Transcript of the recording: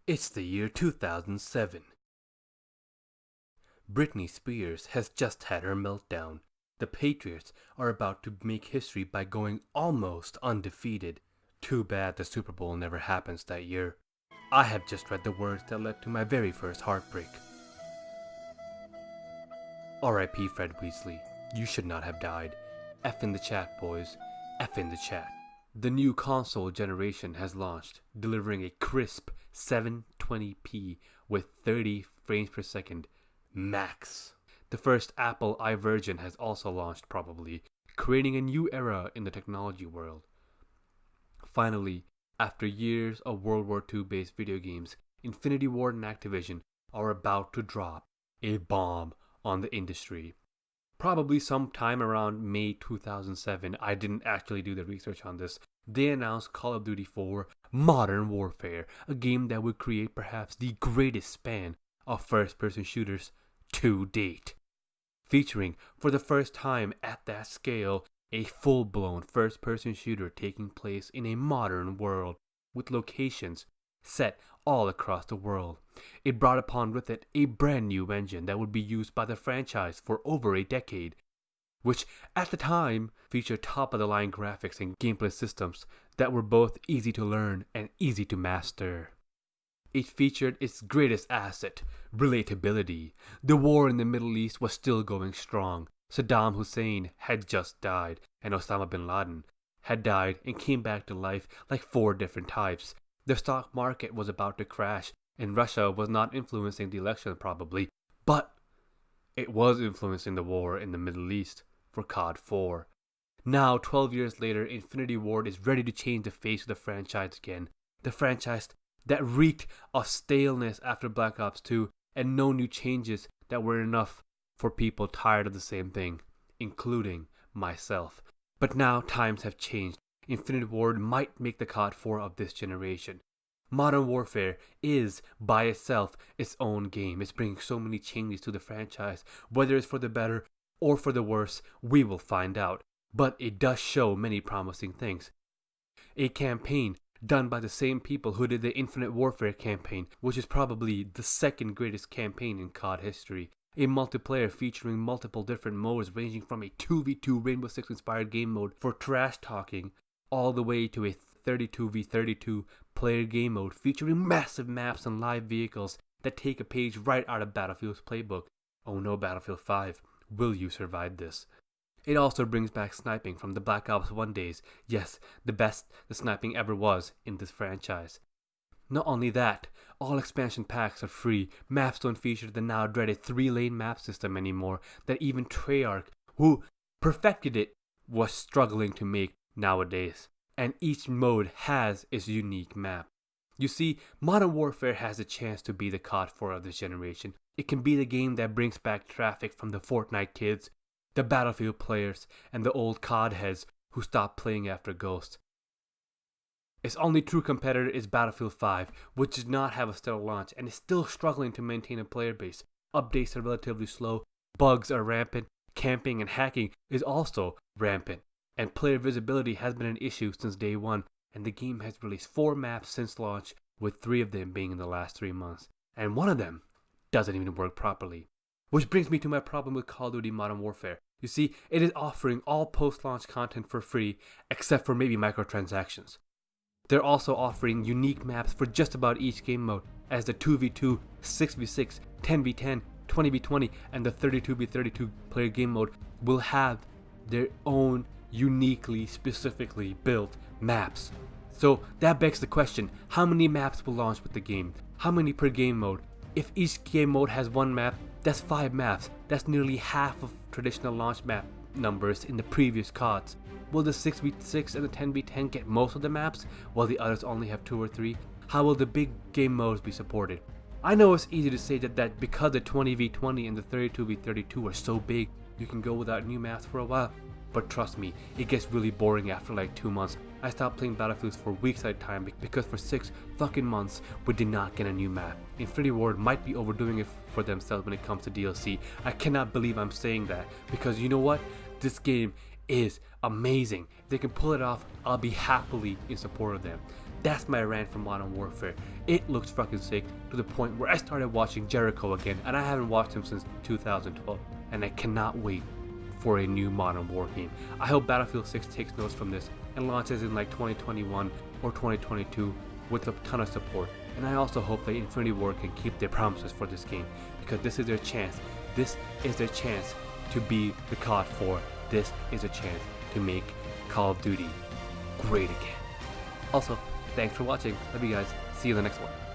It's the year 2007. Britney Spears has just had her meltdown. The Patriots are about to make history by going almost undefeated. Too bad the Super Bowl never happens that year. I have just read the words that led to my very first heartbreak. R.I.P. Fred Weasley. You should not have died. F in the chat, boys. F in the chat. The new console generation has launched, delivering a crisp 720p with 30 frames per second max. The first Apple iVersion has also launched, probably, creating a new era in the technology world. Finally, after years of World War II based video games, Infinity Ward and Activision are about to drop a bomb on the industry. Probably sometime around May 2007, I didn't actually do the research on this, they announced Call of Duty 4 Modern Warfare, a game that would create perhaps the greatest span of first-person shooters to date. Featuring, for the first time at that scale, a full-blown first-person shooter taking place in a modern world, with locations set all across the world. It brought upon with it a brand new engine that would be used by the franchise for over a decade, which at the time featured top-of-the-line graphics and gameplay systems that were both easy to learn and easy to master. It featured its greatest asset, relatability. The war in the Middle East was still going strong. Saddam Hussein had just died, and Osama bin Laden had died and came back to life like 4 different types. The stock market was about to crash, and Russia was not influencing the election probably, but it was influencing the war in the Middle East for CoD4. Now, 12 years later, Infinity Ward is ready to change the face of the franchise again. The franchise that reeked of staleness after Black Ops 2, and no new changes that were enough for people tired of the same thing, including myself. But now times have changed. Infinity Ward might make the CoD4 of this generation. Modern Warfare is, by itself, its own game. It's bringing so many changes to the franchise. Whether it's for the better or for the worse, we will find out. But it does show many promising things. A campaign done by the same people who did the Infinite Warfare campaign, which is probably the second greatest campaign in CoD history. A multiplayer featuring multiple different modes ranging from a 2v2 Rainbow Six inspired game mode for trash talking all the way to a 32v32 player game mode featuring massive maps and live vehicles that take a page right out of Battlefield's playbook. Oh no, Battlefield 5, will you survive this? It also brings back sniping from the Black Ops 1 days. Yes, the best the sniping ever was in this franchise. Not only that, all expansion packs are free. Maps don't feature the now dreaded 3-lane map system anymore that even Treyarch, who perfected it, was struggling to make nowadays. And each mode has its unique map. You see, Modern Warfare has a chance to be the CoD4 of this generation. It can be the game that brings back traffic from the Fortnite kids, the Battlefield players, and the old CoD heads who stopped playing after Ghost. Its only true competitor is Battlefield 5, which did not have a stellar launch and is still struggling to maintain a player base. Updates are relatively slow, bugs are rampant, camping and hacking is also rampant, and player visibility has been an issue since day one, and the game has released 4 maps since launch, with 3 of them being in the last 3 months, and 1 of them doesn't even work properly. Which brings me to my problem with Call of Duty Modern Warfare. You see, it is offering all post-launch content for free, except for maybe microtransactions. They're also offering unique maps for just about each game mode, as the 2v2, 6v6, 10v10, 20v20, and the 32v32 player game mode will have their own uniquely, specifically built maps. So that begs the question, how many maps will launch with the game? How many per game mode? If each game mode has 1 map, that's 5 maps. That's nearly half of traditional launch map numbers in the previous CoDs. Will the 6v6 and the 10v10 get most of the maps, while the others only have 2 or 3? How will the big game modes be supported? I know it's easy to say that because the 20v20 and the 32v32 are so big, you can go without new maps for a while. But trust me, it gets really boring after like 2 months. I stopped playing Battlefields for weeks at a time because for 6 fucking months we did not get a new map. Infinity Ward might be overdoing it for themselves when it comes to DLC. I cannot believe I'm saying that, because you know what? This game is amazing. If they can pull it off, I'll be happily in support of them. That's my rant for Modern Warfare. It looks fucking sick to the point where I started watching Jericho again, and I haven't watched him since 2012, and I cannot wait for a new Modern War game. I hope Battlefield 6 takes notes from this and launches in like 2021 or 2022 with a ton of support. And I also hope that Infinity Ward can keep their promises for this game, because this is their chance. This is their chance to be the CoD4. This is a chance to make Call of Duty great again. Also, thanks for watching. Love you guys. See you in the next one.